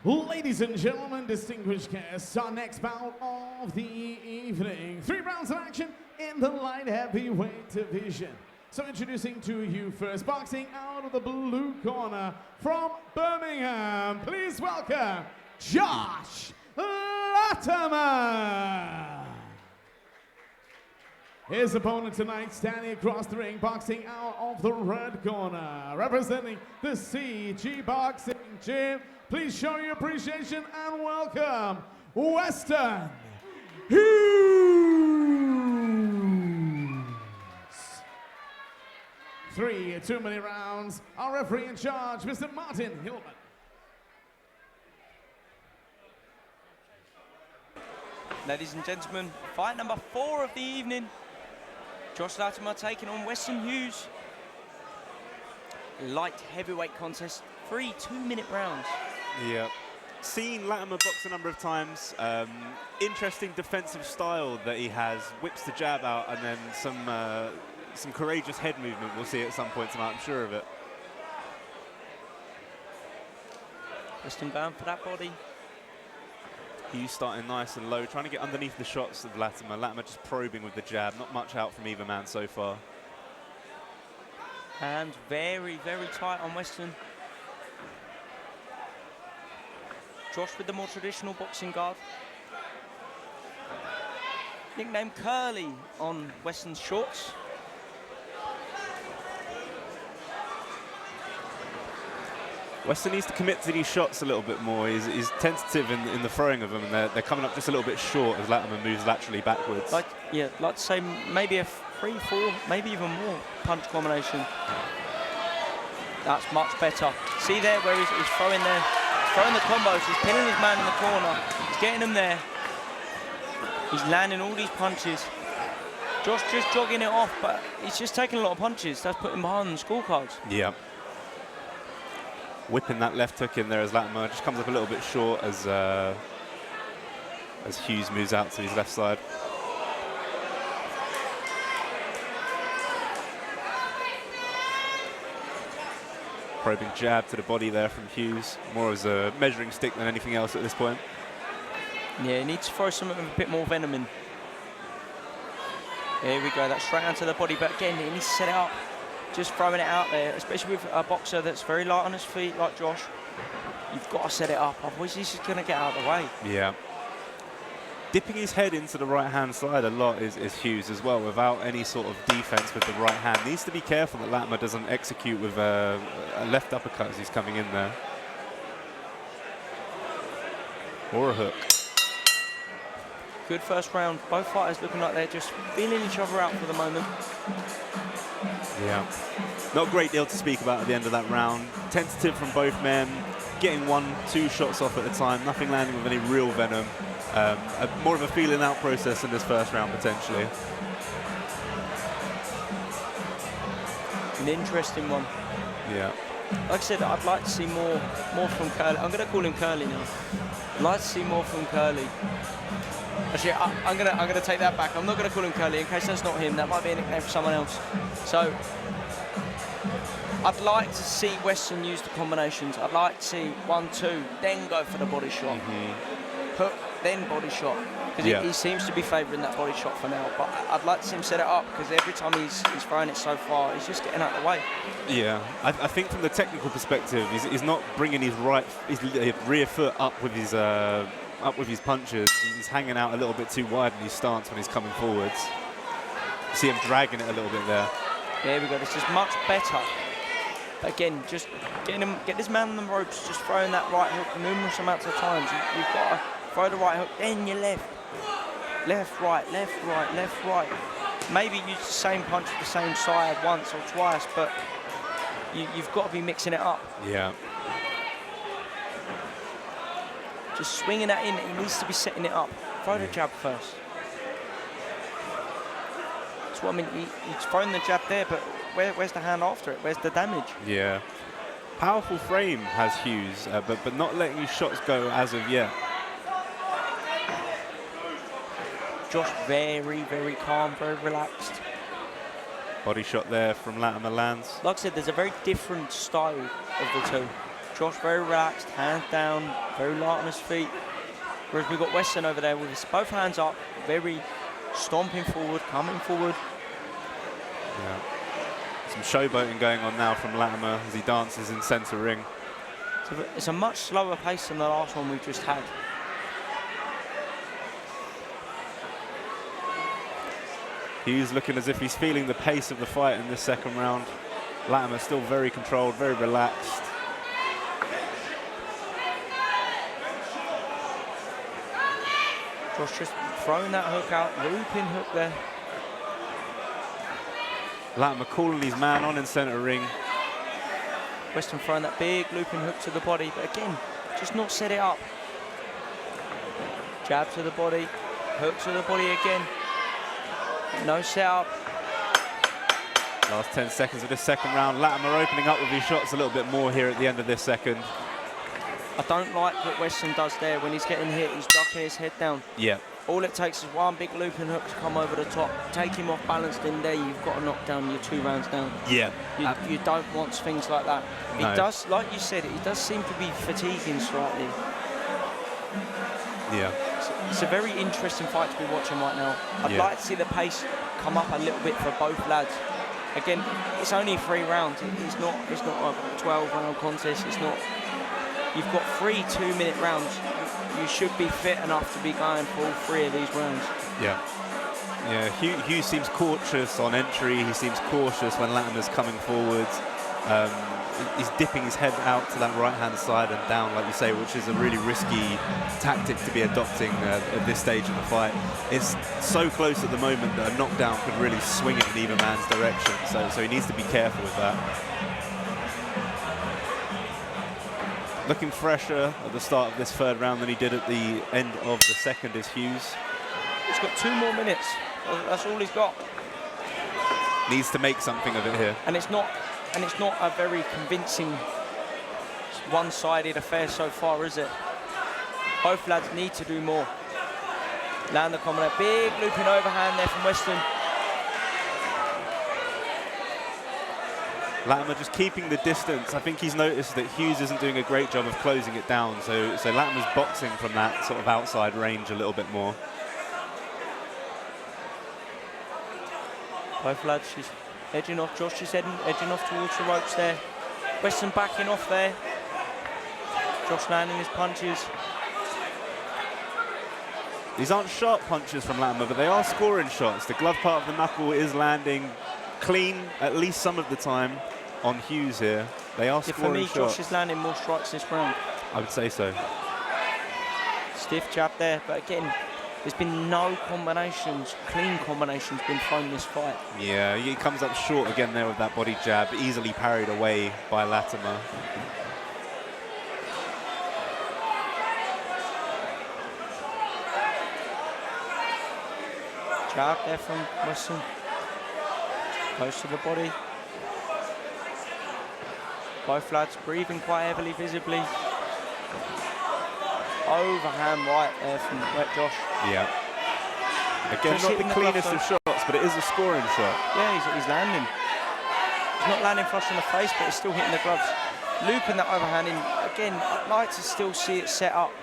Ladies and gentlemen, distinguished guests, our next bout of the evening. 3 rounds of action in the light heavyweight division. So introducing to you first, boxing out of the blue corner from Birmingham, please welcome Josh Latimer. His opponent tonight, standing across the ring, boxing out of the red corner, representing the CG Boxing Gym. Please show your appreciation and welcome Weston Hughes. 3 2-minute rounds. Our referee in charge, Mr. Martin Hillman. Ladies and gentlemen, fight number 4 of the evening. Josh Latimer taking on Weston Hughes. Light heavyweight contest, 3 2-minute rounds. Yeah, seen Latimer box a number of times. Interesting defensive style that he has. Whips the jab out and then some courageous head movement we'll see at some point tonight, I'm sure of it. Weston bound for that body. Hughes starting nice and low, trying to get underneath the shots of Latimer. Latimer just probing with the jab, not much out from either man so far. And very, very tight on Weston. Josh with the more traditional boxing guard. Nicknamed Curly on Weston's shorts. Weston needs to commit to these shots a little bit more. He's tentative in the throwing of them, and they're coming up just a little bit short as Latimer moves laterally backwards. Like to say maybe a 3, 4, maybe even more punch combination. That's much better. See there where he's throwing there, throwing the combos. He's pinning his man in the corner. He's getting him there. He's landing all these punches. Josh just jogging it off, but he's just taking a lot of punches. That's putting him behind the scorecards. Yeah. Whipping that left hook in there as Latimer just comes up a little bit short as Hughes moves out to his left side. Probing jab to the body there from Hughes, more as a measuring stick than anything else at this point. Yeah, he needs to throw something with a bit more venom in. Here we go, that's straight onto the body, but again, he needs to set it up. Just throwing it out there, especially with a boxer that's very light on his feet like Josh. You've got to set it up, otherwise he's just going to get out of the way. Yeah. Dipping his head into the right-hand side a lot is Hughes as well, without any sort of defense with the right hand. Needs to be careful that Latimer doesn't execute with a left uppercut as he's coming in there. Or a hook. Good first round. Both fighters looking like they're just feeling each other out for the moment. Yeah. Not a great deal to speak about at the end of that round. Tentative from both men, getting 1, 2 shots off at a time, nothing landing with any real venom. More of a feeling out process in this first round, potentially. An interesting one. Yeah. Like I said, I'd like to see more from Curly. I'm going to call him Curly now. I'd like to see more from Curly. Actually, I'm gonna take that back. I'm not gonna call him Curly in case that's not him. That might be a nickname for someone else. So I'd like to see Weston use the combinations. I'd like to see 1, 2, then go for the body shot. Hook, then body shot. Because he seems to be favouring that body shot for now. But I'd like to see him set it up because every time he's throwing it so far, he's just getting out of the way. Yeah, I think from the technical perspective, he's not bringing his rear foot up with his punches. He's hanging out a little bit too wide in his stance when he's coming forwards. You see him dragging it a little bit there. There we go. This is much better. But again, just get this man on the ropes, just throwing that right hook numerous amounts of times. You've got to throw the right hook, then your left. Left, right, left, right, left, right. Maybe use the same punch to the same side once or twice, but you've got to be mixing it up. Yeah. Just swinging that in, he needs to be setting it up. Throw the jab first. That's what I mean, he's throwing the jab there, but where's the hand after it? Where's the damage? Yeah. Powerful frame has Hughes, but not letting his shots go as of yet. Josh very, very calm, very relaxed. Body shot there from Latimer lands. Like I said, there's a very different style of the two. Josh very relaxed, hands down, very light on his feet. Whereas we've got Weston over there with his both hands up, very stomping forward, coming forward. Yeah. Some showboating going on now from Latimer as he dances in centre ring. It's a much slower pace than the last one we just had. Hughes looking as if he's feeling the pace of the fight in this second round. Latimer still very controlled, very relaxed. Josh just throwing that hook out, looping hook there. Latimer calling his man on in centre ring. Weston throwing that big looping hook to the body, but again, just not set it up. Jab to the body, hook to the body again. No setup. Last 10 seconds of this second round. Latimer opening up with his shots a little bit more here at the end of this second. I don't like what Weston does there. When he's getting hit, he's ducking his head down. Yeah. All it takes is one big looping hook to come over the top, take him off balanced in there, you've got to knock down your 2 rounds down. Yeah. You don't want things like that. No. He does, like you said, he does seem to be fatiguing slightly. Yeah. It's a very interesting fight to be watching right now. I'd Yeah. like to see the pace come up a little bit for both lads. Again, it's only 3 rounds. It's not a 12-round contest. It's not. You've got 3 2-minute rounds. You should be fit enough to be going for all 3 of these rounds. Yeah. Yeah. Hughes seems cautious on entry. He seems cautious when Latimer's coming forwards. He's dipping his head out to that right-hand side and down, like you say, which is a really risky tactic to be adopting at this stage of the fight. It's so close at the moment that a knockdown could really swing it in either man's direction, so he needs to be careful with that. Looking fresher at the start of this third round than he did at the end of the second is Hughes. He's got 2 more minutes. That's all he's got. Needs to make something of it here. And it's not a very convincing one-sided affair so far, is it? Both lads need to do more. Land the combo, big looping overhand there from Weston. Latimer just keeping the distance. I think he's noticed that Hughes isn't doing a great job of closing it down, so Latimer's boxing from that sort of outside range a little bit more. Both lads, she's edging off. Josh is edging off towards the ropes there. Weston backing off there. Josh landing his punches. These aren't sharp punches from Latimer, but they are scoring shots. The glove part of the knuckle is landing clean at least some of the time on Hughes here. They are scoring for me, shots. Josh is landing more strikes this round. I would say so. Stiff jab there, but again, there's been no combinations, clean combinations been thrown this fight. Yeah, he comes up short again there with that body jab, easily parried away by Latimer. Jab there from Weston. Close to the body. Both lads breathing quite heavily, visibly. Overhand right there from Wet Josh. Yeah. Again, not the cleanest of shots, but it is a scoring shot. Yeah, he's landing. He's not landing flush in the face, but he's still hitting the gloves. Looping that overhand in. Again, I'd like to still see it set up.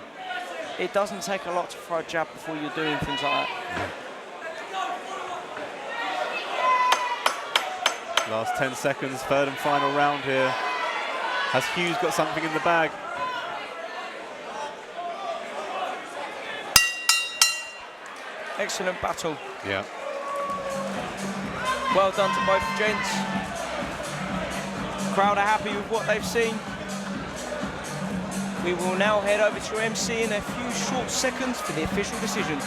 It doesn't take a lot to throw a jab before you're doing things like that. Last 10 seconds, third and final round here. Has Hughes got something in the bag? Excellent battle. Yeah. Well done to both gents. Crowd are happy with what they've seen. We will now head over to MC in a few short seconds for the official decision.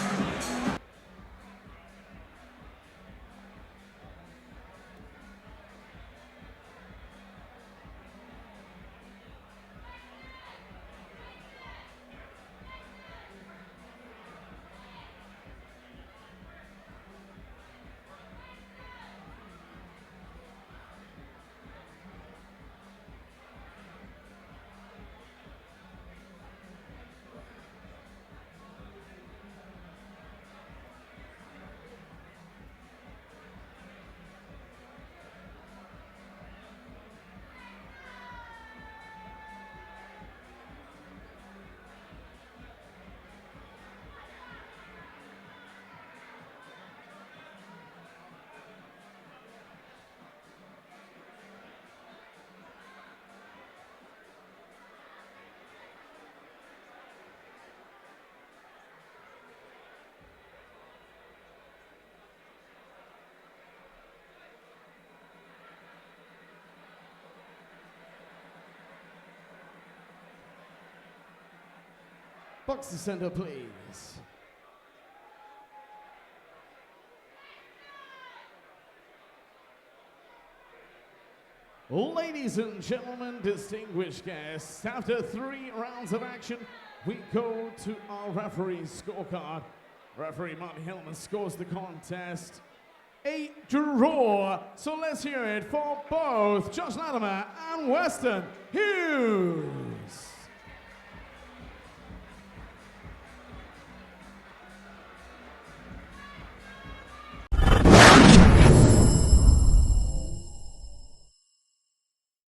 Box to center, please. Ladies and gentlemen, distinguished guests, after 3 rounds of action, we go to our referee's scorecard. Referee Martin Hillman scores the contest a draw. So let's hear it for both Josh Latimer and Weston Hughes.